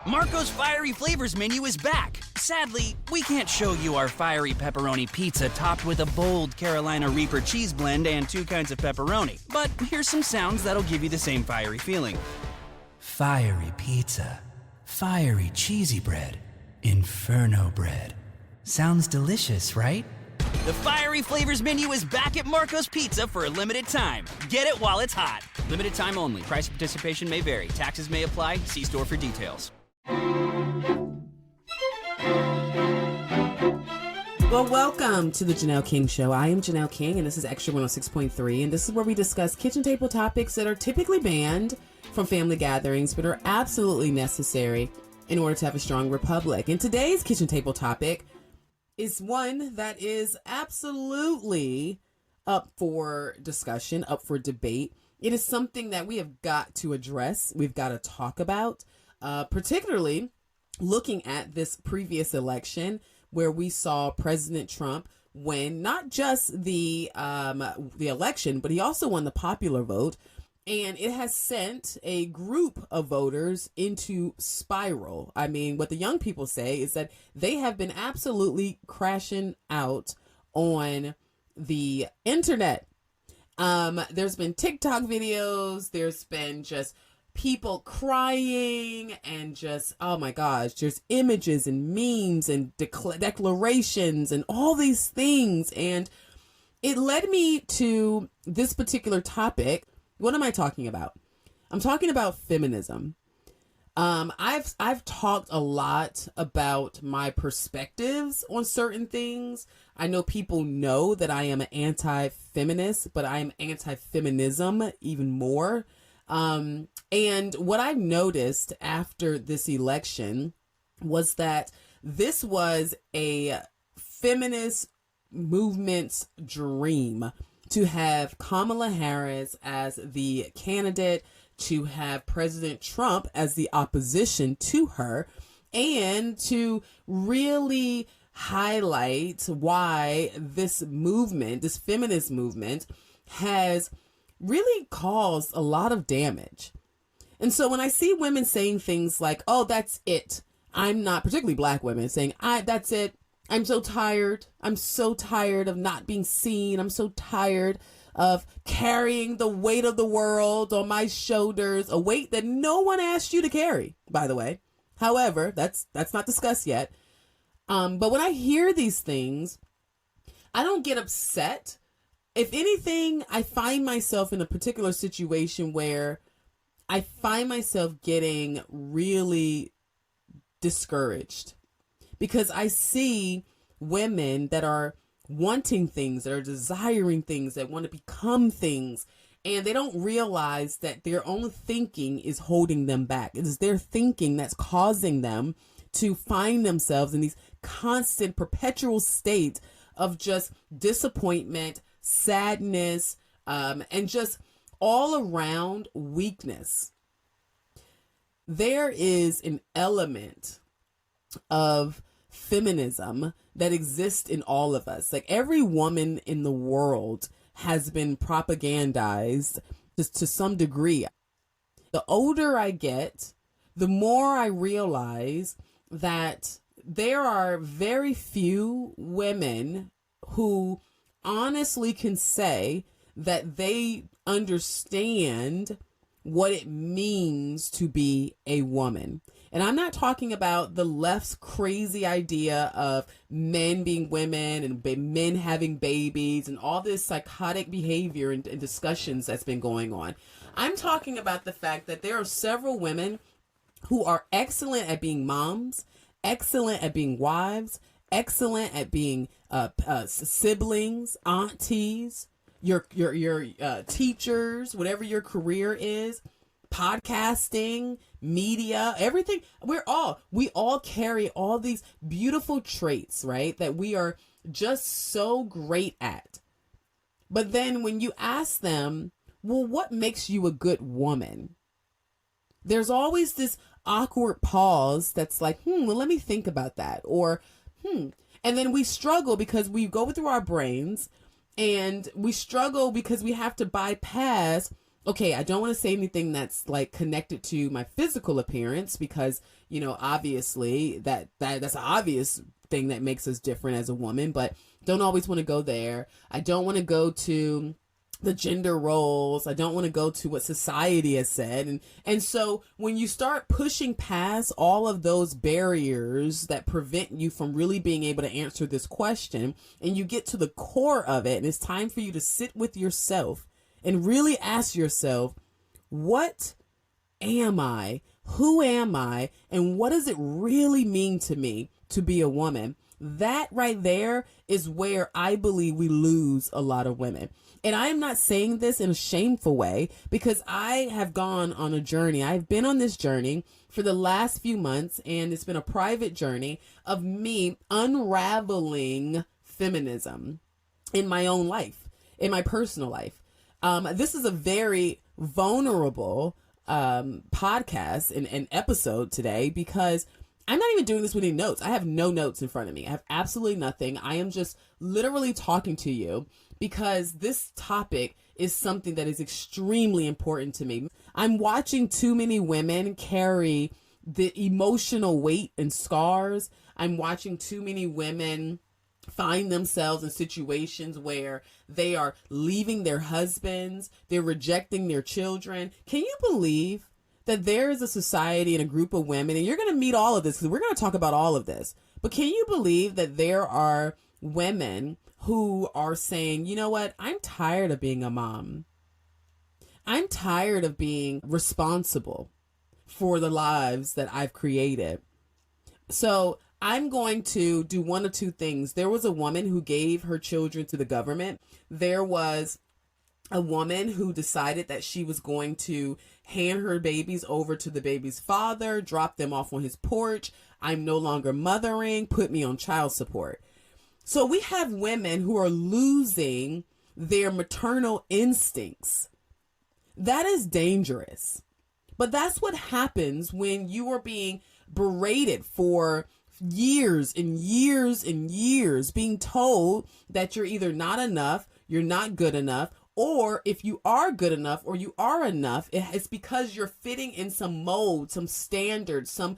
Marco's Fiery Flavors menu is back. Sadly, we can't show you our fiery pepperoni pizza topped with a bold Carolina Reaper cheese blend and 2 kinds of pepperoni. But here's some sounds that'll give you the same fiery feeling. Fiery pizza. Fiery cheesy bread. Inferno bread. Sounds delicious, right? The Fiery Flavors menu is back at Marco's Pizza for a limited time. Get it while it's hot. Limited time only. Price of participation may vary. Taxes may apply. See store for details. Well, welcome to the Janelle King Show. I am Janelle King, and this is Extra 106.3, and this is where we discuss kitchen table topics that are typically banned from family gatherings, but are absolutely necessary in order to have a strong republic. And today's kitchen table topic is one that is absolutely up for discussion, up for debate. It is something that we have got to address. We've got to talk about, particularly looking at this previous election where we saw President Trump win not just the election, but he also won the popular vote. And it has sent a group of voters into spiral. I mean, what the young people say is that they have been absolutely crashing out on the internet. There's been TikTok videos. There's been just people crying and just, oh my gosh, there's images and memes and declarations and all these things. And it led me to this particular topic. What am I talking about? I'm talking about feminism. I've talked a lot about my perspectives on certain things. I know people know that I am an anti-feminist, but I am anti-feminism even more. And what I noticed after this election was that this was a feminist movement's dream to have Kamala Harris as the candidate, to have President Trump as the opposition to her, and to really highlight why this movement, this feminist movement, has really caused a lot of damage. And so when I see women saying things like, oh, that's it. I'm not, particularly black women, saying, that's it. I'm so tired. I'm so tired of not being seen. I'm so tired of carrying the weight of the world on my shoulders, a weight that no one asked you to carry, by the way. However, that's not discussed yet. But when I hear these things, I don't get upset. If anything, I find myself in a particular situation where I find myself getting really discouraged because I see women that are wanting things, that are desiring things, that want to become things, and they don't realize that their own thinking is holding them back. It is their thinking that's causing them to find themselves in these constant, perpetual states of just disappointment, sadness, and just all around weakness. There is an element of feminism that exists in all of us. Like every woman in the world has been propagandized to some degree. The older I get, the more I realize that there are very few women who honestly can say that they understand what it means to be a woman. And I'm not talking about the left's crazy idea of men being women and men having babies and all this psychotic behavior and discussions that's been going on. I'm talking about the fact that there are several women who are excellent at being moms, excellent at being wives, excellent at being siblings, aunties, your teachers, whatever your career is, podcasting, media, everything. We all carry all these beautiful traits, right? That we are just so great at. But then when you ask them, well, what makes you a good woman? There's always this awkward pause that's like, well, let me think about that. Or, And then we struggle because we go through our brains and we struggle because we have to bypass okay, I don't want to say anything that's like connected to my physical appearance because, you know, obviously that's an obvious thing that makes us different as a woman, but don't always want to go there. I don't want to go to the gender roles. I don't want to go to what society has said. And so when you start pushing past all of those barriers that prevent you from really being able to answer this question, and you get to the core of it, and it's time for you to sit with yourself and really ask yourself, what am I? Who am I? And what does it really mean to me to be a woman? That right there is where I believe we lose a lot of women. And I am not saying this in a shameful way because I have gone on a journey. I've been on this journey for the last few months, and it's been a private journey of me unraveling feminism in my own life, in my personal life. This is a very vulnerable podcast and episode today because I'm not even doing this with any notes. I have no notes in front of me. I have absolutely nothing. I am just literally talking to you because this topic is something that is extremely important to me. I'm watching too many women carry the emotional weight and scars. I'm watching too many women find themselves in situations where they are leaving their husbands, they're rejecting their children. Can you believe that there is a society and a group of women, and you're going to meet all of this because we're going to talk about all of this, but can you believe that there are women who are saying, you know what, I'm tired of being a mom. I'm tired of being responsible for the lives that I've created. So I'm going to do one of two things. There was a woman who gave her children to the government. There was a woman who decided that she was going to hand her babies over to the baby's father, drop them off on his porch. I'm no longer mothering, put me on child support. So we have women who are losing their maternal instincts. That is dangerous. But that's what happens when you are being berated for years and years and years, being told that you're either not enough, you're not good enough, or if you are good enough or you are enough, it's because you're fitting in some mold, some standard, some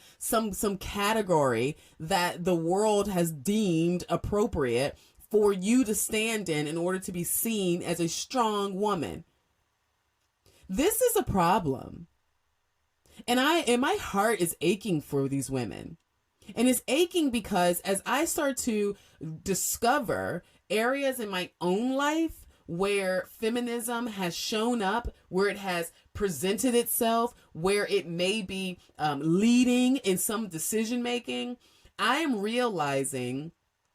category that the world has deemed appropriate for you to stand in order to be seen as a strong woman. This is a problem. And my heart is aching for these women. And it's aching because as I start to discover areas in my own life where feminism has shown up, where it has presented itself, where it may be leading in some decision making, I am realizing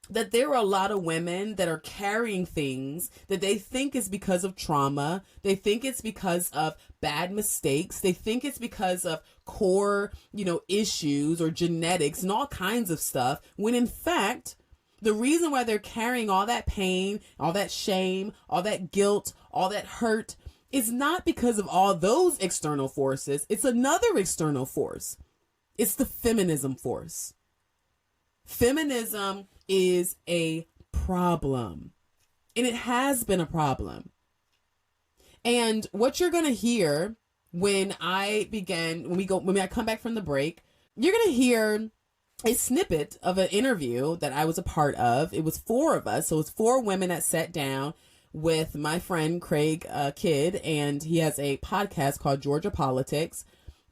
that there are a lot of women that are carrying things that they think is because of trauma. They think it's because of bad mistakes. They think it's because of core, issues or genetics and all kinds of stuff. When in fact, the reason why they're carrying all that pain, all that shame, all that guilt, all that hurt is not because of all those external forces. It's another external force. It's the feminism force. Feminism is a problem, and it has been a problem. And what you're going to hear when I come back from the break, you're going to hear a snippet of an interview that I was a part of. It was 4 of us. So it's 4 women that sat down with my friend Craig Kidd, and he has a podcast called Georgia Politics.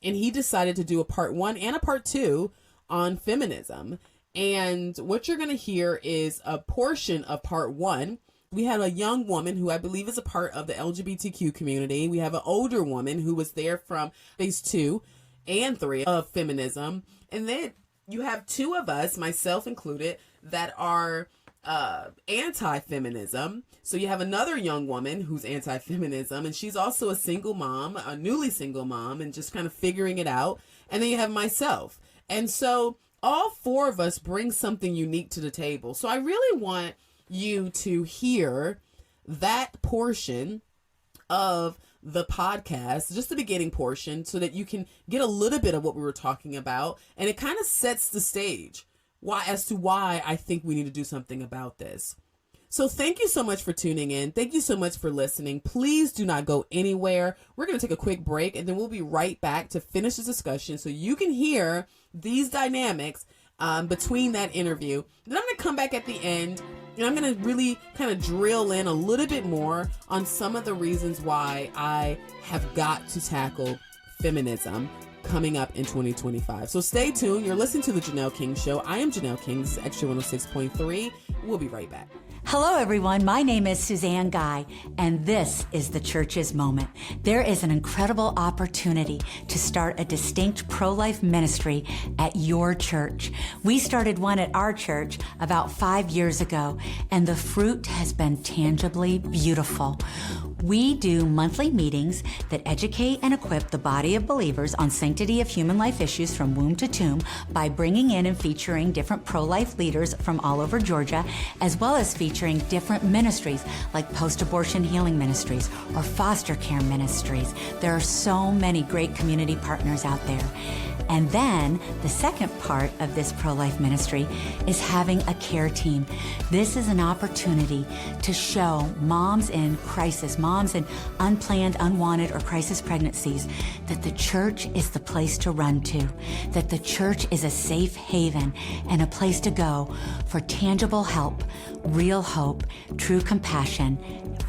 And he decided to do a part 1 and a part 2 on feminism. And what you're going to hear is a portion of part 1. We had a young woman who I believe is a part of the LGBTQ community. We have an older woman who was there from phase 2 and 3 of feminism. And then you have 2 of us, myself included, that are anti-feminism. So you have another young woman who's anti-feminism, and she's also a single mom, a newly single mom, and just kind of figuring it out. And then you have myself. And so all 4 of us bring something unique to the table. So I really want you to hear that portion of the podcast, just the beginning portion, so that you can get a little bit of what we were talking about. And it kind of sets the stage as to why I think we need to do something about this. So thank you so much for tuning in. Thank you so much for listening. Please do not go anywhere. We're going to take a quick break, and then we'll be right back to finish the discussion so you can hear these dynamics between that interview. Then I'm going to come back at the end, and I'm going to really kind of drill in a little bit more on some of the reasons why I have got to tackle feminism coming up in 2025. So stay tuned. You're listening to The Janelle King Show. I am Janelle King. This is Extra 106.3. We'll be right back. Hello, everyone. My name is Suzanne Guy, and this is the Church's Moment. There is an incredible opportunity to start a distinct pro-life ministry at your church. We started one at our church about 5 years ago, and the fruit has been tangibly beautiful. We do monthly meetings that educate and equip the body of believers on sanctity of human life issues from womb to tomb by bringing in and featuring different pro-life leaders from all over Georgia, as well as featuring different ministries like post-abortion healing ministries or foster care ministries. There are so many great community partners out there. And then the second part of this pro-life ministry is having a care team. This is an opportunity to show moms in crisis, moms in unplanned, unwanted, or crisis pregnancies that the church is the place to run to, that the church is a safe haven and a place to go for tangible help, real hope, true compassion,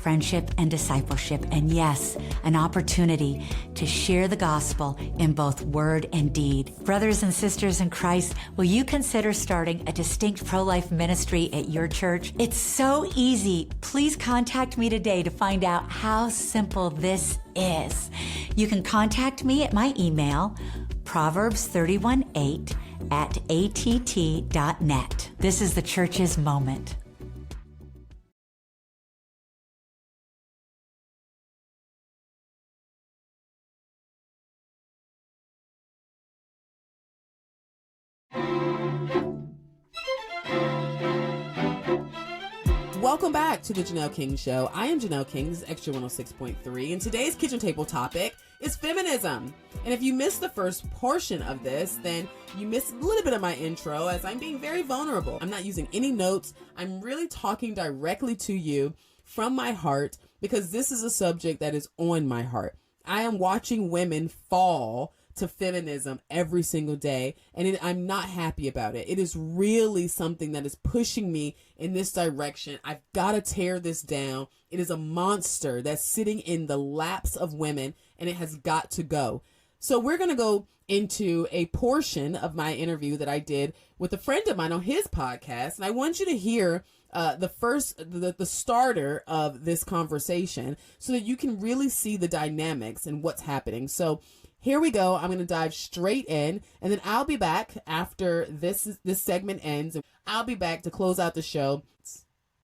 friendship, and discipleship. And yes, an opportunity to share the gospel in both word and deed. Brothers and sisters in Christ, will you consider starting a distinct pro-life ministry at your church? It's so easy. Please contact me today to find out how simple this is. You can contact me at my email, proverbs31:8@att.net. This is the Church's Moment. Welcome back to the Janelle King Show. I am Janelle King. This is Extra 106.3. And today's kitchen table topic is feminism. And if you missed the first portion of this, then you missed a little bit of my intro as I'm being very vulnerable. I'm not using any notes. I'm really talking directly to you from my heart because this is a subject that is on my heart. I am watching women fall to feminism every single day, and I'm not happy about it. It is really something that is pushing me in this direction. I've got to tear this down. It is a monster that's sitting in the laps of women, and it has got to go. So we're going to go into a portion of my interview that I did with a friend of mine on his podcast, and I want you to hear the starter of this conversation so that you can really see the dynamics and what's happening. So here we go. I'm going to dive straight in, and then I'll be back after this segment ends. I'll be back to close out the show.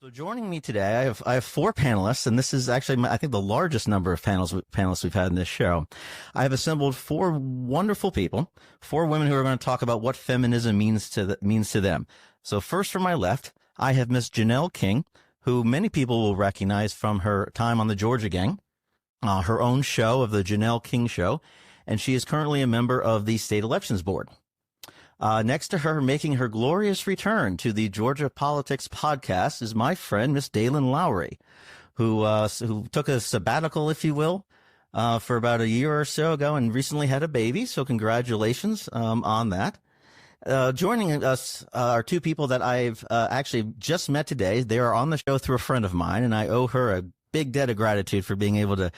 So joining me today, I have four panelists, and this is actually, I think, the largest number of panelists we've had in this show. I have assembled four wonderful people, four women who are going to talk about what feminism means to them. So first from my left, I have Miss Janelle King, who many people will recognize from her time on the Georgia Gang, her own show of the Janelle King Show, and she is currently a member of the State Elections Board. Next to her, making her glorious return to the Georgia Politics podcast, is my friend, Miss Dalen Lowry, who took a sabbatical, if you will, for about a year or so ago and recently had a baby. So congratulations on that. Joining us are two people that I've actually just met today. They are on the show through a friend of mine, and I owe her a big debt of gratitude for being able to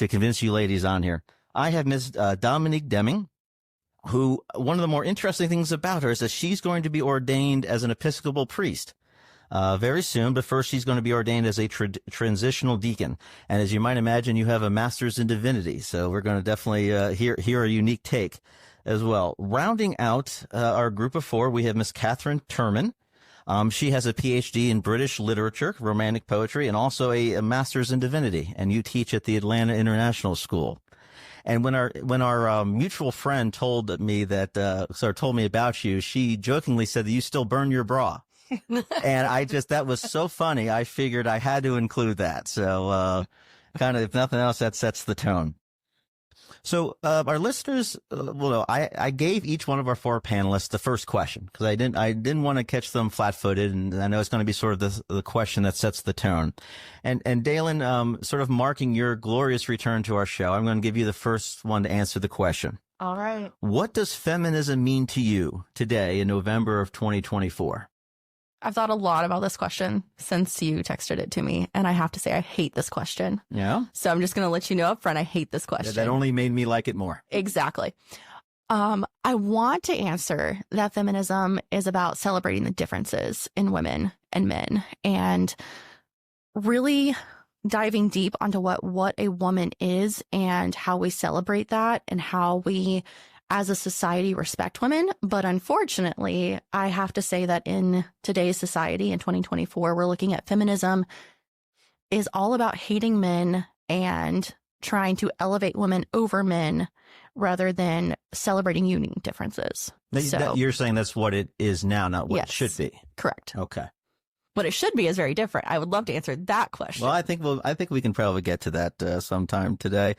convince you ladies on here. I have Ms. Dominique Deming, who one of the more interesting things about her is that she's going to be ordained as an Episcopal priest very soon, but first she's going to be ordained as a transitional deacon. And as you might imagine, you have a master's in divinity, so we're going to definitely hear a unique take as well. Rounding out our group of four, we have Miss Catherine Turman. She has a PhD in British literature, romantic poetry, and also a master's in divinity, and you teach at the Atlanta International School. And when our mutual friend told me about you, she jokingly said that you still burn your bra. And that was so funny. I figured I had to include that. So, kind of, if nothing else, that sets the tone. So our listeners, I gave each one of our four panelists the first question because I didn't want to catch them flat-footed, and I know it's going to be sort of the question that sets the tone. And Dalen, sort of marking your glorious return to our show, I'm going to give you the first one to answer the question. All right. What does feminism mean to you today in November of 2024? I've thought a lot about this question since you texted it to me, and I have to say I hate this question. Yeah? So I'm just going to let you know up front I hate this question. That only made me like it more. Exactly. I want to answer that feminism is about celebrating the differences in women and men and really diving deep onto what a woman is and how we celebrate that and how we as a society respect women. But unfortunately, I have to say that in today's society in 2024, we're looking at feminism is all about hating men and trying to elevate women over men rather than celebrating unique differences. You're saying that's what it is now, not what it should be. Correct. Okay. What it should be is very different. I would love to answer that question. Well, I think we can probably get to that sometime today.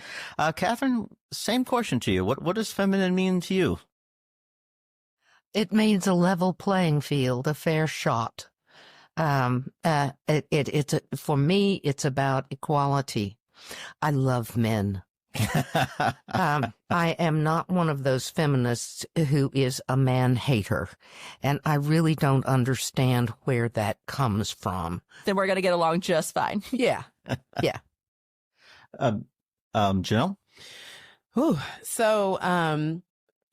Catherine, same question to you. What does feminine mean to you? It means a level playing field, a fair shot. For me, it's about equality. I love men. I am not one of those feminists who is a man hater, and I really don't understand where that comes from. Then we're going to get along just fine. Yeah. Yeah. Janelle? So,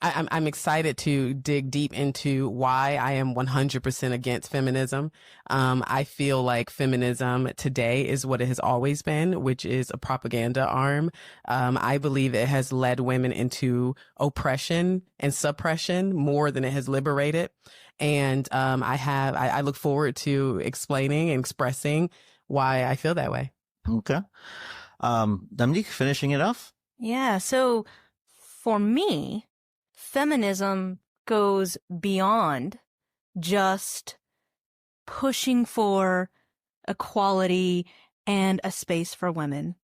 I'm excited to dig deep into why I am 100% against feminism. I feel like feminism today is what it has always been, which is a propaganda arm. I believe it has led women into oppression and suppression more than it has liberated. And I look forward to explaining and expressing why I feel that way. Okay. Dominique, finishing it off? Yeah. So for me, feminism goes beyond just pushing for equality and a space for women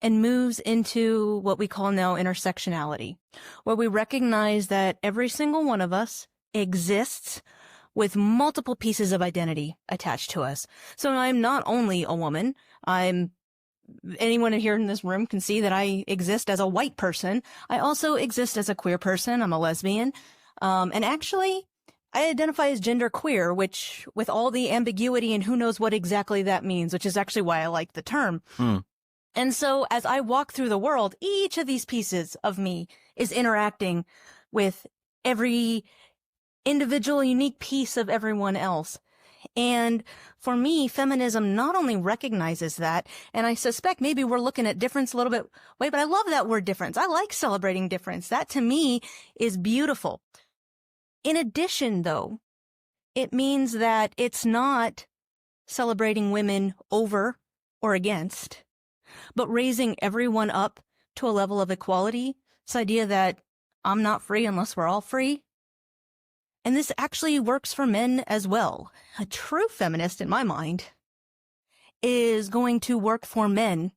and moves into what we call now intersectionality, where we recognize that every single one of us exists with multiple pieces of identity attached to us. So I'm not only a woman, anyone here in this room can see that I exist as a white person. I also exist as a queer person. I'm a lesbian. And actually, I identify as gender queer, which with all the ambiguity and who knows what exactly that means, which is actually why I like the term. And so as I walk through the world, each of these pieces of me is interacting with every individual, unique piece of everyone else. And for me, feminism not only recognizes that, and I suspect maybe we're looking at difference a little bit, but I love that word difference. I like celebrating difference. That to me is beautiful. In addition, though, it means that it's not celebrating women over or against, but raising everyone up to a level of equality. This idea that I'm not free unless we're all free. And this actually works for men as well. A true feminist, in my mind, is going to work for men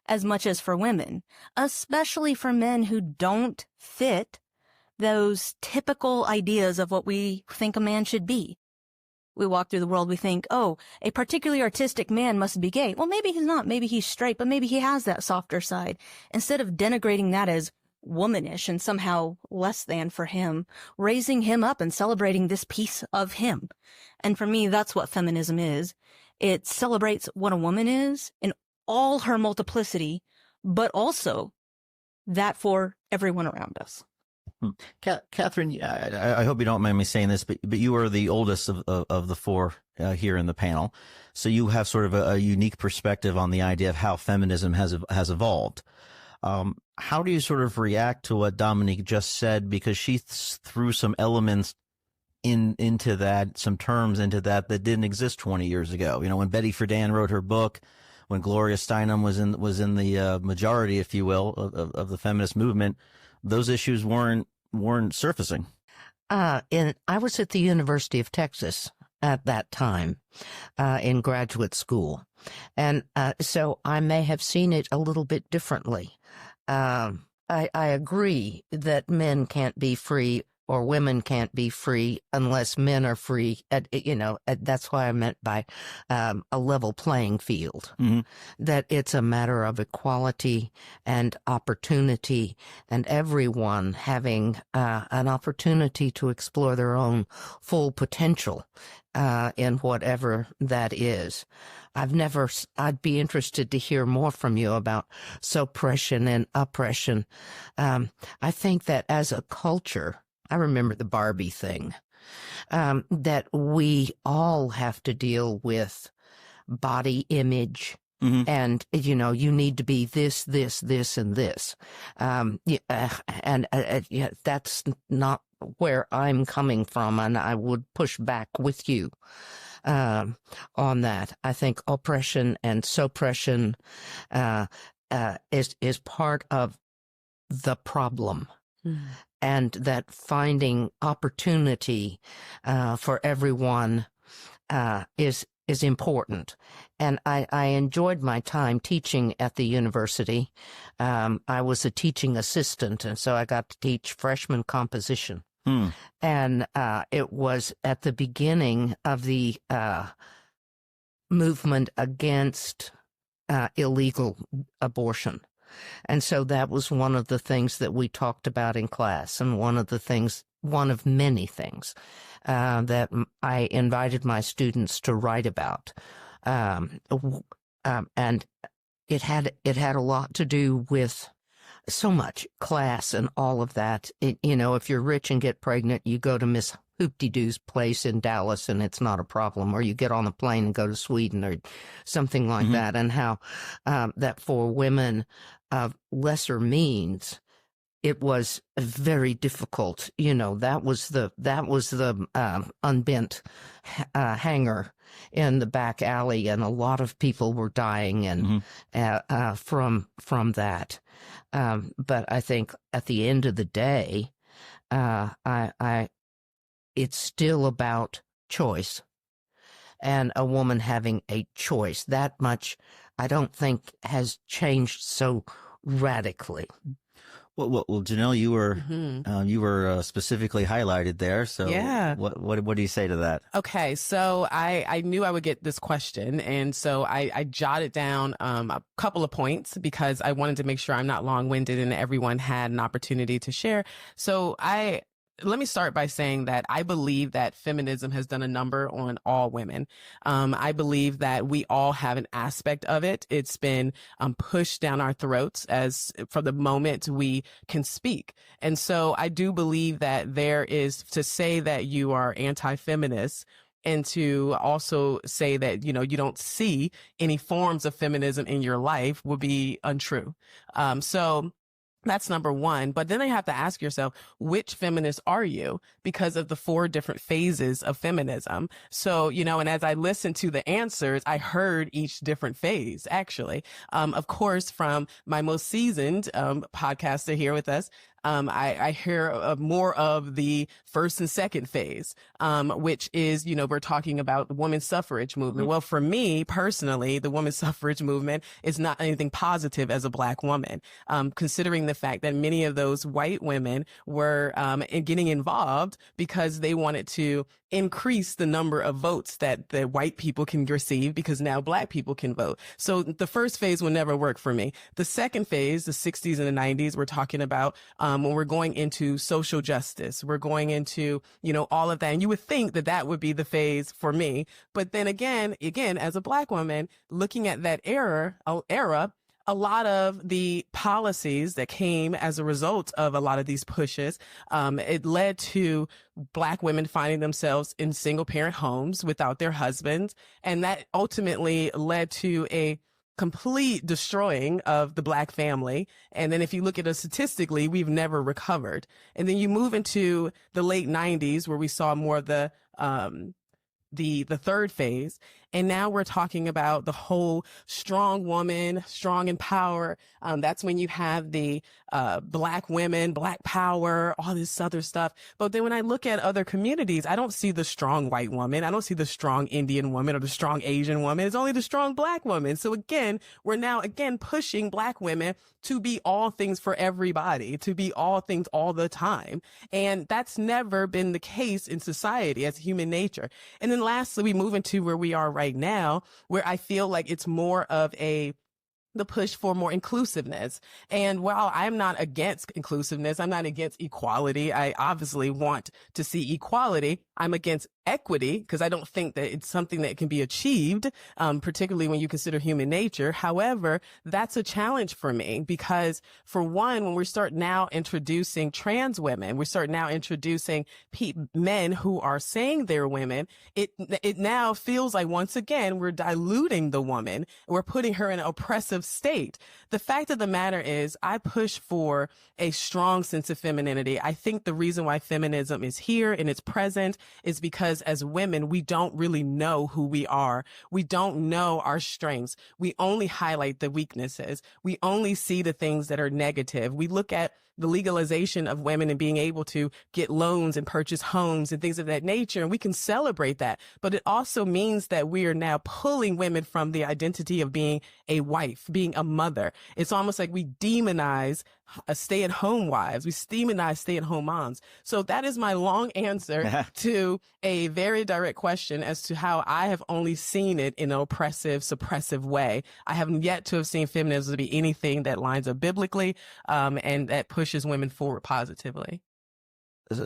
as much as for women, especially for men who don't fit those typical ideas of what we think a man should be. We walk through the world, we think, oh, a particularly artistic man must be gay. Well, maybe he's not. Maybe he's straight, but maybe he has that softer side. Instead of denigrating that as womanish and somehow less than for him, raising him up and celebrating this piece of him. And for me, that's what feminism is. It celebrates what a woman is in all her multiplicity, but also that for everyone around us. Catherine, I hope you don't mind me saying this, but you are the oldest of the four here in the panel. So you have sort of a unique perspective on the idea of how feminism has evolved. How do you sort of react to what Dominique just said? Because she threw some elements into that, some terms into that didn't exist 20 years ago. You know, when Betty Friedan wrote her book, when Gloria Steinem was in the majority, if you will, of the feminist movement, those issues weren't surfacing. I was at the University of Texas at that time in graduate school. And so I may have seen it a little bit differently. I agree that men can't be free or women can't be free unless men are free. That's why I meant by a level playing field, that it's a matter of equality and opportunity and everyone having an opportunity to explore their own full potential in whatever that is. I'd be interested to hear more from you about suppression and oppression. I think that as a culture, I remember the Barbie thing, that we all have to deal with body image. And, you need to be this, and this. That's not where I'm coming from, and I would push back with you on that. I think oppression and suppression is part of the problem. And that finding opportunity for everyone is important. And I enjoyed my time teaching at the university. I was a teaching assistant, and so I got to teach freshman composition. And it was at the beginning of the movement against illegal abortion. And so that was one of the things that we talked about in class, and one of many things that I invited my students to write about. And it had a lot to do with so much class and all of that. If you're rich and get pregnant, you go to Miss Hoop-de-Doo's place in Dallas and it's not a problem, or you get on a plane and go to Sweden or something like that. And how that for women of lesser means, it was very difficult. That was the unbent hanger in the back alley, and a lot of people were dying and from that. But I think at the end of the day, it's still about choice, and a woman having a choice. That much, I don't think, has changed so radically. Well, Janelle, you were specifically highlighted there. So yeah. What do you say to that? Okay, so I knew I would get this question, and so I jotted down a couple of points because I wanted to make sure I'm not long-winded and everyone had an opportunity to share. So let me start by saying that I believe that feminism has done a number on all women. I believe that we all have an aspect of it. It's been pushed down our throats from the moment we can speak. And so I do believe that there is, to say that you are anti-feminist and to also say that, you don't see any forms of feminism in your life would be untrue. So that's number one. But then they have to ask yourself, which feminist are you? Because of the 4 different phases of feminism. So, and as I listened to the answers, I heard each different phase, actually. Of course, from my most seasoned podcaster here with us, I hear more of the first and second phase, which is, we're talking about the women's suffrage movement. Well, for me personally, the women's suffrage movement is not anything positive as a Black woman, considering the fact that many of those white women were getting involved because they wanted to increase the number of votes that the white people can receive because now Black people can vote. So the first phase will never work for me. The second phase, the 60s and the 90s, we're talking about when we're going into social justice, we're going into, all of that. And you would think that that would be the phase for me. But then again, as a Black woman, looking at that era, a lot of the policies that came as a result of a lot of these pushes, it led to Black women finding themselves in single parent homes without their husbands. And that ultimately led to a complete destroying of the Black family. And then if you look at it statistically, we've never recovered. And then you move into the late 90s where we saw more of the third phase. And now we're talking about the whole strong woman, strong in power. That's when you have the Black women, Black power, all this other stuff. But then when I look at other communities, I don't see the strong white woman. I don't see the strong Indian woman or the strong Asian woman. It's only the strong Black woman. So again, we're now again pushing Black women to be all things for everybody, to be all things all the time. And that's never been the case in society as human nature. And then lastly, we move into where we are right now, where I feel like it's more of the push for more inclusiveness. And while I'm not against inclusiveness, I'm not against equality. I obviously want to see equality. I'm against equity because I don't think that it's something that can be achieved, particularly when you consider human nature. However, that's a challenge for me because, for one, when we start now introducing trans women, we start now introducing men who are saying they're women, it now feels like, once again, we're diluting the woman. We're putting her in an oppressive state. The fact of the matter is, I push for a strong sense of femininity. I think the reason why feminism is here and it's present is because as women, we don't really know who we are. We don't know our strengths. We only highlight the weaknesses. We only see the things that are negative. We look at the legalization of women and being able to get loans and purchase homes and things of that nature. And we can celebrate that. But it also means that we are now pulling women from the identity of being a wife, being a mother. It's almost like we demonize stay-at-home wives. We demonize stay-at-home moms. So that is my long answer to a very direct question as to how I have only seen it in an oppressive, suppressive way. I have yet to have seen feminism to be anything that lines up biblically, and that pushes women forward positively.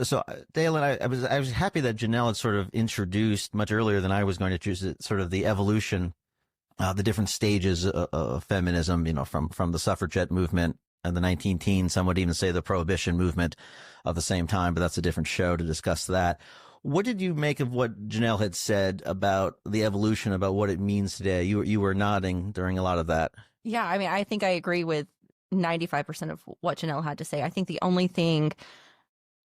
So, Dalen, I was happy that Janelle had sort of introduced much earlier than I was going to choose it, sort of the evolution, the different stages of feminism, from the suffragette movement in the 19 teens. Some would even say the prohibition movement of the same time, but that's a different show to discuss that. What did you make of what Janelle had said about the evolution, about what it means today? You were nodding during a lot of that. Yeah, I mean, I think I agree with 95% of what Janelle had to say. I think the only thing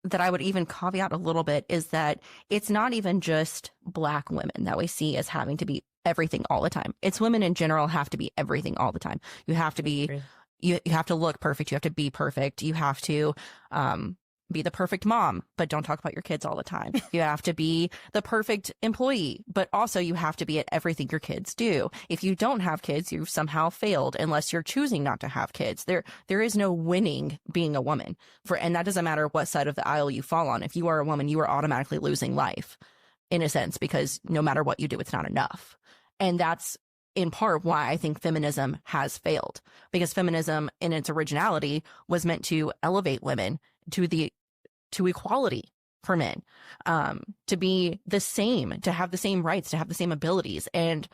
that I would even caveat a little bit is that it's not even just Black women that we see as having to be everything all the time. It's women in general have to be everything all the time. You have to be, you have to look perfect. You have to be perfect. You have to be the perfect mom, but don't talk about your kids all the time. You have to be the perfect employee, but also you have to be at everything your kids do. If you don't have kids, you've somehow failed unless you're choosing not to have kids. There is no winning being a woman, and that doesn't matter what side of the aisle you fall on. If you are a woman, you are automatically losing life in a sense, because no matter what you do, it's not enough. And that's in part why I think feminism has failed, because feminism in its originality was meant to elevate women to equality for men, to be the same, to have the same rights, to have the same abilities. And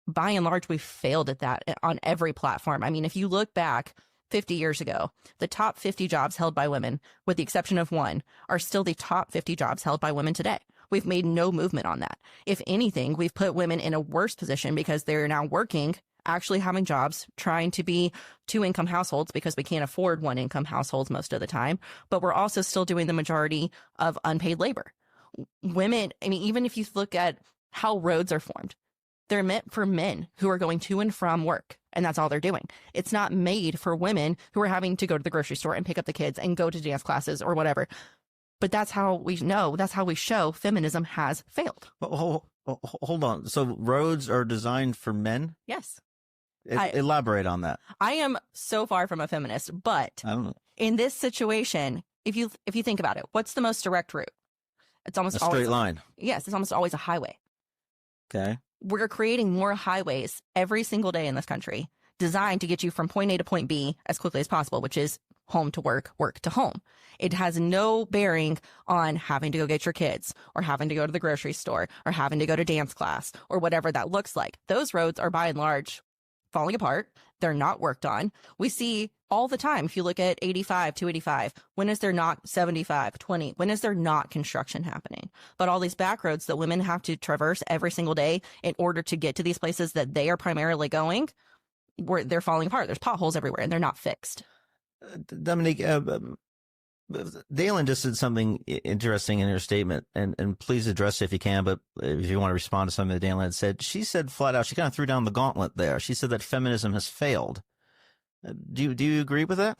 by and large, we failed at that on every platform. I mean, if you look back 50 years ago, the top 50 jobs held by women, with the exception of one, are still the top 50 jobs held by women today. We've made no movement on that. If anything, we've put women in a worse position because they're now working, actually having jobs, trying to be two-income households because we can't afford one-income households most of the time. But we're also still doing the majority of unpaid labor. Women, I mean, even if you look at how roads are formed, they're meant for men who are going to and from work, and that's all they're doing. It's not made for women who are having to go to the grocery store and pick up the kids and go to dance classes or whatever. But that's how we know, that's how we show feminism has failed. Hold on. So roads are designed for men? Yes. Elaborate on that. I am so far from a feminist, but I don't know. In this situation, if you think about it, what's the most direct route? It's almost a straight line. Yes, it's almost always a highway. Okay. We're creating more highways every single day in this country, designed to get you from point A to point B as quickly as possible, which is home to work, work to home. It has no bearing on having to go get your kids or having to go to the grocery store or having to go to dance class or whatever that looks like. Those roads are by and large falling apart. They're not worked on. We see all the time. If you look at 85, 285, when is there not 75, 20? When is there not construction happening? But all these back roads that women have to traverse every single day in order to get to these places that they are primarily going, they're falling apart. There's potholes everywhere and they're not fixed. Dominique, Dalen just said something interesting in her statement, and please address it if you can, but if you want to respond to something that Dalen had said, she said flat out, she kind of threw down the gauntlet there. She said that feminism has failed. Do you agree with that?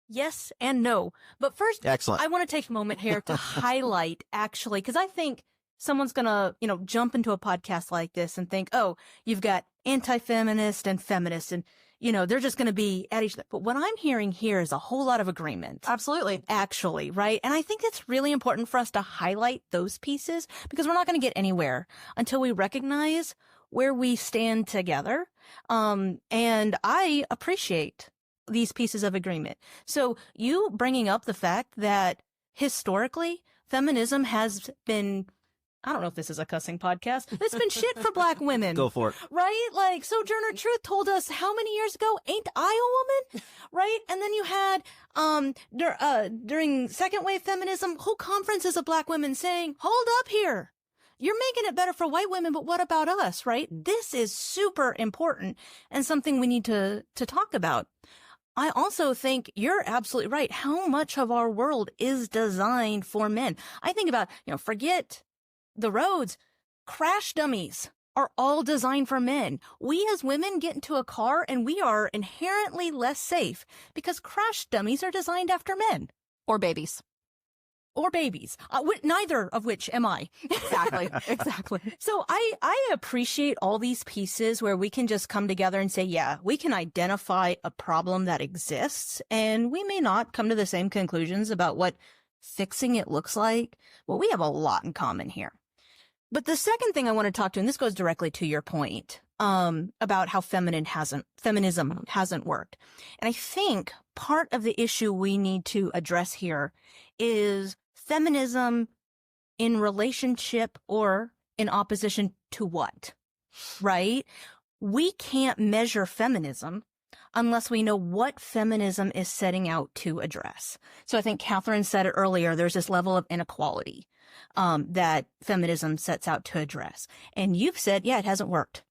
Yes and no. But first, excellent. I want to take a moment here to highlight, actually, because I think someone's going to, jump into a podcast like this and think, oh, you've got anti-feminist and feminist, and, they're just going to be at each other. But what I'm hearing here is a whole lot of agreement. Absolutely. Actually, right? And I think it's really important for us to highlight those pieces, because we're not going to get anywhere until we recognize where we stand together. And I appreciate these pieces of agreement. So you bringing up the fact that historically feminism has been, I don't know if this is a cussing podcast, it's been shit for Black women. Go for it. Right? Like Sojourner Truth told us how many years ago, ain't I a woman? Right? And then you had, during second wave feminism, whole conferences of Black women saying, hold up here. You're making it better for white women, but what about us, right? This is super important and something we need to talk about. I also think you're absolutely right. How much of our world is designed for men? I think about, forget the roads. Crash dummies are all designed for men. We as women get into a car and we are inherently less safe because crash dummies are designed after men. Or babies. Or babies, neither of which am I. Exactly. Exactly. So I appreciate all these pieces where we can just come together and say, yeah, we can identify a problem that exists, and we may not come to the same conclusions about what fixing it looks like, but we have a lot in common here. But the second thing I want to talk to, and this goes directly to your point, about how feminism hasn't worked. And I think part of the issue we need to address here is feminism in relationship or in opposition to what, right? We can't measure feminism unless we know what feminism is setting out to address. So I think Catherine said it earlier, there's this level of inequality that feminism sets out to address. And you've said, yeah, it hasn't worked.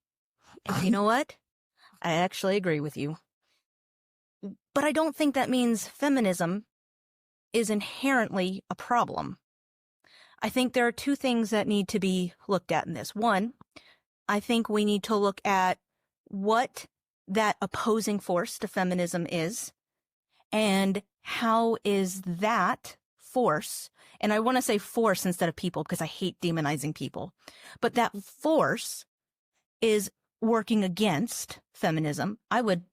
And you know what? I actually agree with you. But I don't think that means feminism is inherently a problem. I think there are two things that need to be looked at in this. One, I think we need to look at what that opposing force to feminism is, and how is that force, and I want to say force instead of people because I hate demonizing people, but that force is working against feminism. I would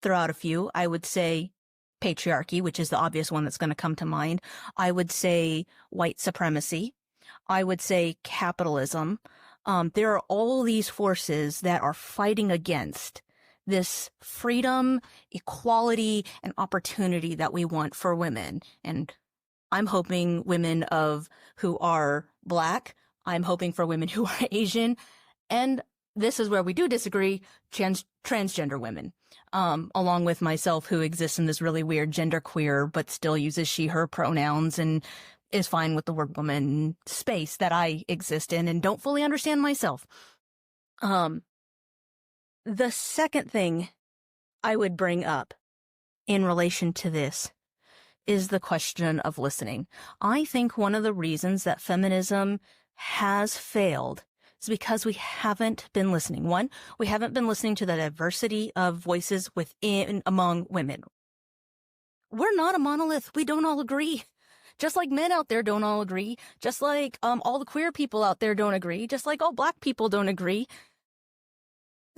throw out a few. I would say patriarchy, which is the obvious one that's going to come to mind. I would say white supremacy. I would say capitalism. There are all these forces that are fighting against this freedom, equality, and opportunity that we want for women. And I'm hoping women who are Black. I'm hoping for women who are Asian. And this is where we do disagree, transgender women, along with myself, who exists in this really weird genderqueer, but still uses she, her pronouns and is fine with the word woman space that I exist in and don't fully understand myself. The second thing I would bring up in relation to this is the question of listening. I think one of the reasons that feminism has failed is because we haven't been listening. One, we haven't been listening to the diversity of voices among women. We're not a monolith. We don't all agree. Just like men out there don't all agree. Just like all the queer people out there don't agree. Just like all Black people don't agree.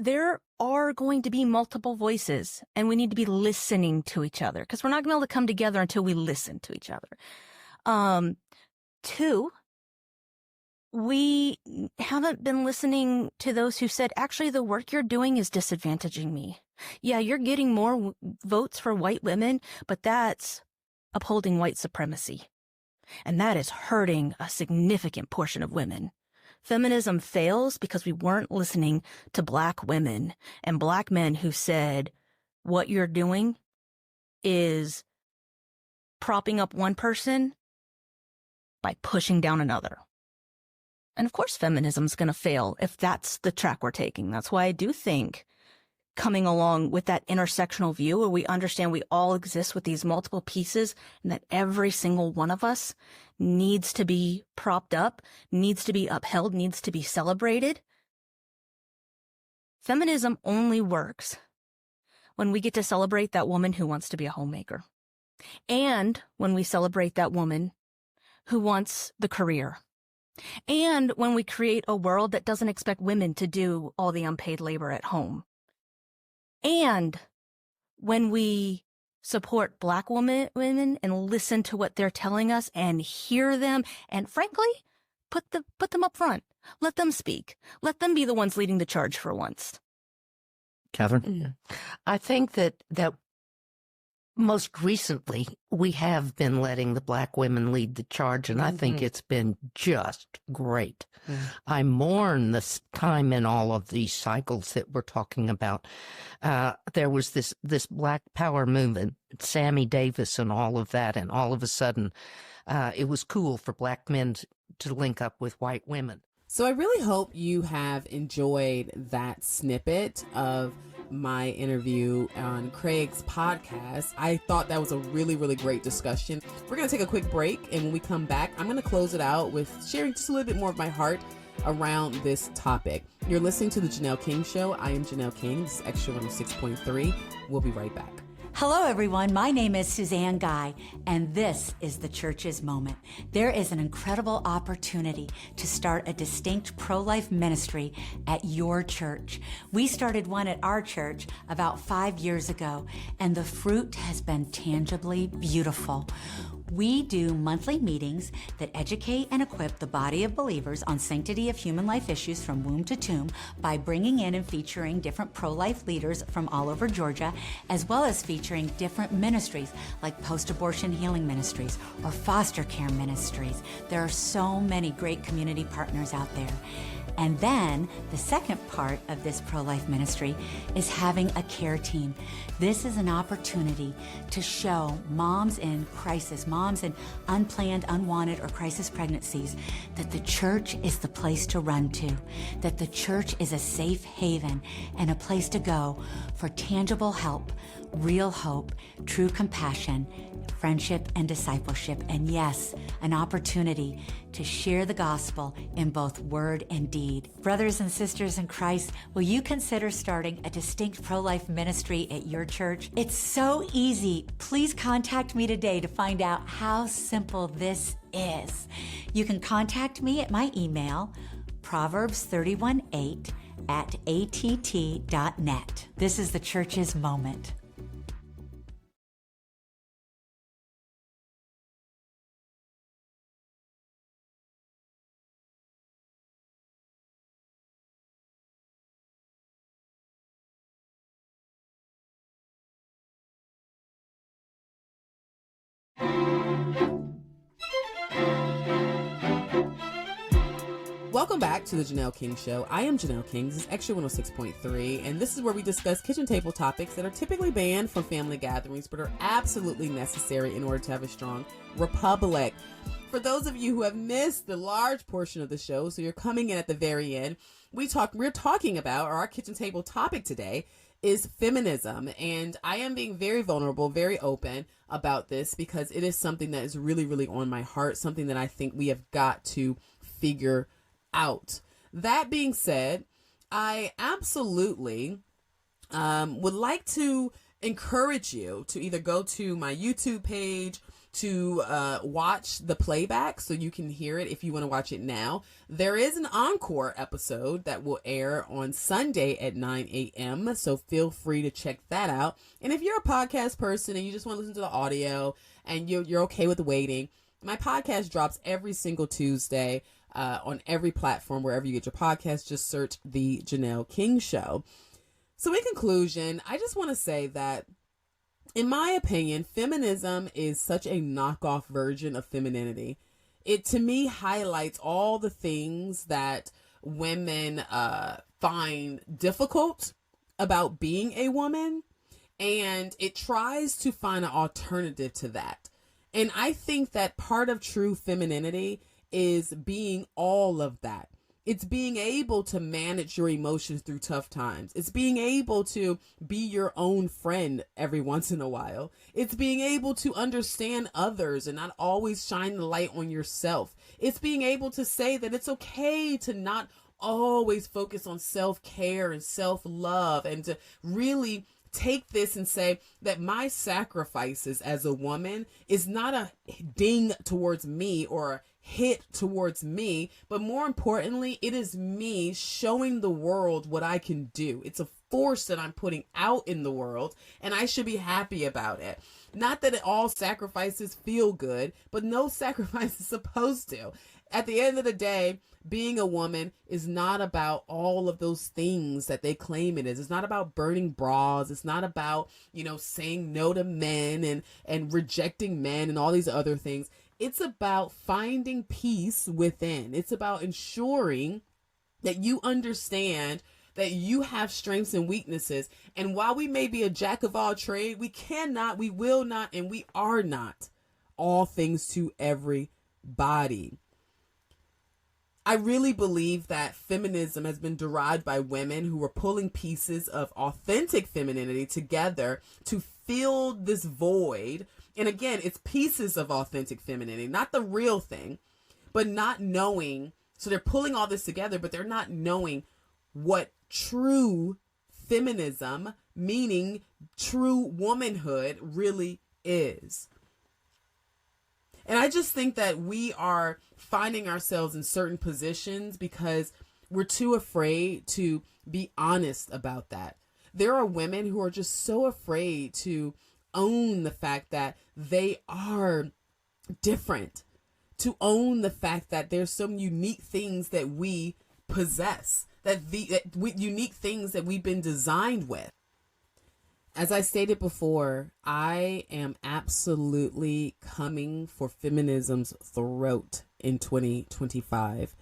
There are going to be multiple voices, and we need to be listening to each other, because we're not going to be able to come together until we listen to each other. Two, we haven't been listening to those who said, actually, the work you're doing is disadvantaging me. Yeah, you're getting more votes for white women, but that's upholding white supremacy. And that is hurting a significant portion of women. Feminism fails because we weren't listening to Black women and Black men who said, what you're doing is propping up one person by pushing down another. And of course, feminism's going to fail if that's the track we're taking. That's why I do think coming along with that intersectional view where we understand we all exist with these multiple pieces and that every single one of us needs to be propped up, needs to be upheld, needs to be celebrated. Feminism only works when we get to celebrate that woman who wants to be a homemaker. And when we celebrate that woman who wants the career. And when we create a world that doesn't expect women to do all the unpaid labor at home. And when we support Black women and listen to what they're telling us and hear them and frankly, put them up front. Let them speak. Let them be the ones leading the charge for once. Catherine? I think that most recently, we have been letting the Black women lead the charge, and I think it's been just great. I mourn this time in all of these cycles that we're talking about. There was this Black Power movement, Sammy Davis and all of that, and all of a sudden, it was cool for Black men to link up with white women. So I really hope you have enjoyed that snippet of my interview on Craig's podcast. I thought that was a really, really great discussion. We're going to take a quick break, and when we come back, I'm going to close it out with sharing just a little bit more of my heart around this topic. You're listening to The Janelle King Show. I am Janelle King. This is Extra 106.3. We'll be right back. Hello, everyone. My name is Suzanne Guy, and this is the Church's Moment. There is an incredible opportunity to start a distinct pro-life ministry at your church. We started one at our church about 5 years ago, and the fruit has been tangibly beautiful. We do monthly meetings that educate and equip the body of believers on sanctity of human life issues from womb to tomb by bringing in and featuring different pro-life leaders from all over Georgia, as well as featuring different ministries like post-abortion healing ministries or foster care ministries. There are so many great community partners out there. And then the second part of this pro-life ministry is having a care team. This is an opportunity to show moms in crisis, moms in unplanned, unwanted, or crisis pregnancies that the church is the place to run to, that the church is a safe haven and a place to go for tangible help, real hope, true compassion, friendship, and discipleship. And yes, an opportunity to share the gospel in both word and deed. Brothers and sisters in Christ, will you consider starting a distinct pro-life ministry at your church? It's so easy. Please contact me today to find out how simple this is. You can contact me at my email, proverbs318@att.net. This is the Church's Moment. Welcome back to the Janelle King Show. I am Janelle King. This is Extra 106.3, and this is where we discuss kitchen table topics that are typically banned from family gatherings, but are absolutely necessary in order to have a strong republic. For those of you who have missed the large portion of the show, so you're coming in at the very end, we're talking about, or our kitchen table topic today is feminism, and I am being very vulnerable, very open about this because it is something that is really, really on my heart, something that I think we have got to figure out. That being said, I absolutely would like to encourage you to either go to my YouTube page to watch the playback so you can hear it if you want to watch it now. There is an encore episode that will air on Sunday at 9 a.m. So feel free to check that out. And if you're a podcast person and you just want to listen to the audio and you're okay with waiting, my podcast drops every single Tuesday on every platform, wherever you get your podcast. Just search The Janelle King Show. So in conclusion, I just want to say that, in my opinion, feminism is such a knockoff version of femininity. It, to me, highlights all the things that women find difficult about being a woman, and it tries to find an alternative to that. And I think that part of true femininity is being all of that. It's being able to manage your emotions through tough times. It's being able to be your own friend every once in a while. It's being able to understand others and not always shine the light on yourself. It's being able to say that it's okay to not always focus on self-care and self-love, and to really take this and say that my sacrifices as a woman is not a ding towards me or a hit towards me, but more importantly, it is me showing the world what I can do. It's a force that I'm putting out in the world, and I should be happy about it. Not that all sacrifices feel good, but no sacrifice is supposed to. At the end of the day, being a woman is not about all of those things that they claim it is. It's not about burning bras. It's not about, saying no to men and rejecting men and all these other things. It's about finding peace within. It's about ensuring that you understand that you have strengths and weaknesses. And while we may be a jack of all trade, we cannot, we will not, and we are not all things to everybody. I really believe that feminism has been derived by women who were pulling pieces of authentic femininity together to fill this void. And again, it's pieces of authentic femininity, not the real thing, but not knowing. So they're pulling all this together, but they're not knowing what true feminism, meaning true womanhood, really is. And I just think that we are finding ourselves in certain positions because we're too afraid to be honest about that. There are women who are just so afraid to own the fact that they are different, to own the fact that there's some unique things that we possess, unique things that we've been designed with. As I stated before, I am absolutely coming for feminism's throat in 2025,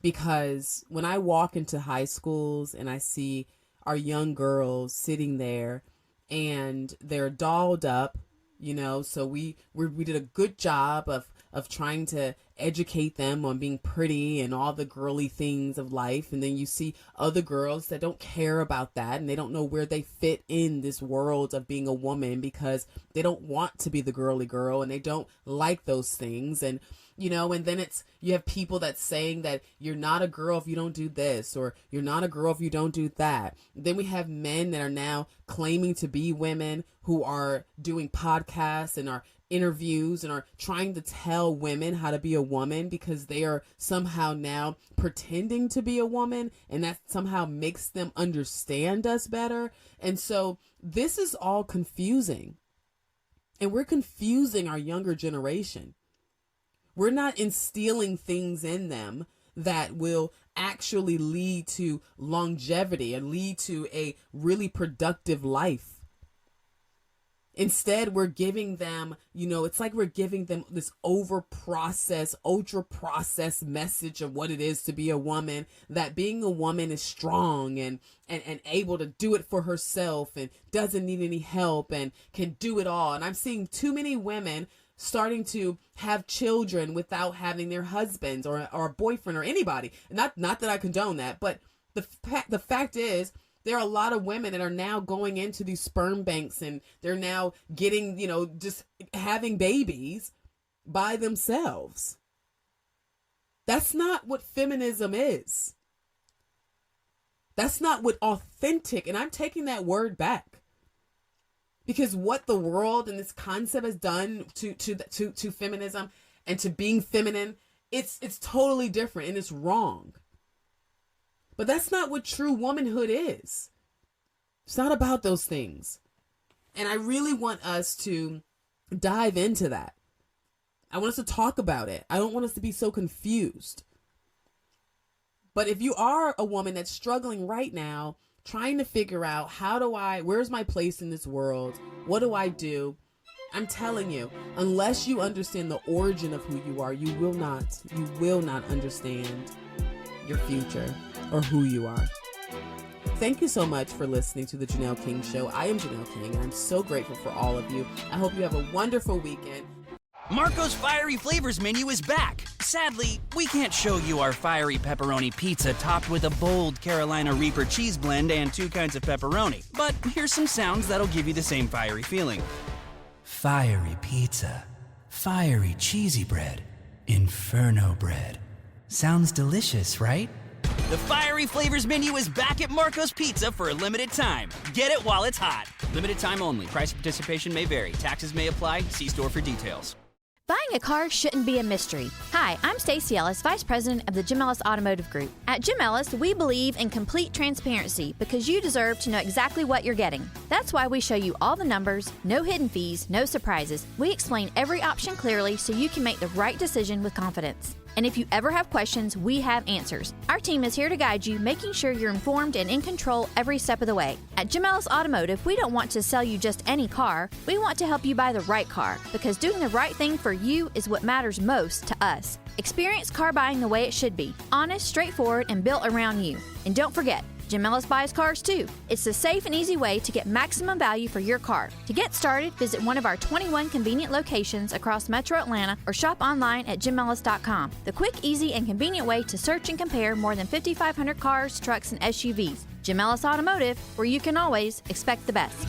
because when I walk into high schools and I see our young girls sitting there and they're dolled up, so we did a good job of trying to educate them on being pretty and all the girly things of life. And then you see other girls that don't care about that, and they don't know where they fit in this world of being a woman because they don't want to be the girly girl and they don't like those things. And and then you have people that's saying that you're not a girl if you don't do this, or you're not a girl if you don't do that. Then we have men that are now claiming to be women who are doing podcasts and are interviews and are trying to tell women how to be a woman because they are somehow now pretending to be a woman, and that somehow makes them understand us better. And so this is all confusing, and we're confusing our younger generation. We're not instilling things in them that will actually lead to longevity and lead to a really productive life. Instead, we're giving them, it's like we're giving them this over-processed, ultra-processed message of what it is to be a woman, that being a woman is strong and able to do it for herself and doesn't need any help and can do it all. And I'm seeing too many women starting to have children without having their husbands or a boyfriend or anybody. Not that I condone that, but the fact is, there are a lot of women that are now going into these sperm banks and they're now getting, just having babies by themselves. That's not what feminism is. That's not what authentic, and I'm taking that word back. Because what the world and this concept has done to feminism and to being feminine, it's totally different and it's wrong. But that's not what true womanhood is. It's not about those things. And I really want us to dive into that. I want us to talk about it. I don't want us to be so confused. But if you are a woman that's struggling right now, trying to figure out where's my place in this world? What do I do? I'm telling you, unless you understand the origin of who you are, you will not understand your future or who you are. Thank you so much for listening to the Janelle King Show. I am Janelle King, and I'm so grateful for all of you. I hope you have a wonderful weekend. Marco's Fiery Flavors menu is back. Sadly, we can't show you our fiery pepperoni pizza topped with a bold Carolina Reaper cheese blend and 2 kinds of pepperoni. But here's some sounds that'll give you the same fiery feeling. Fiery pizza. Fiery cheesy bread. Inferno bread. Sounds delicious, right? The Fiery Flavors menu is back at Marco's Pizza for a limited time. Get it while it's hot. Limited time only. Price of participation may vary. Taxes may apply. See store for details. Buying a car shouldn't be a mystery. Hi, I'm Stacey Ellis, Vice President of the Jim Ellis Automotive Group. At Jim Ellis, we believe in complete transparency because you deserve to know exactly what you're getting. That's why we show you all the numbers, no hidden fees, no surprises. We explain every option clearly so you can make the right decision with confidence. And if you ever have questions, we have answers. Our team is here to guide you, making sure you're informed and in control every step of the way. At Jim Ellis Automotive, we don't want to sell you just any car. We want to help you buy the right car, because doing the right thing for you is what matters most to us. Experience car buying the way it should be. Honest, straightforward, and built around you. And don't forget, Jim Ellis buys cars too. It's the safe and easy way to get maximum value for your car. To get started, visit one of our 21 convenient locations across Metro Atlanta or shop online at jimellis.com. The quick, easy, and convenient way to search and compare more than 5,500 cars, trucks, and SUVs. Jim Ellis Automotive, where you can always expect the best.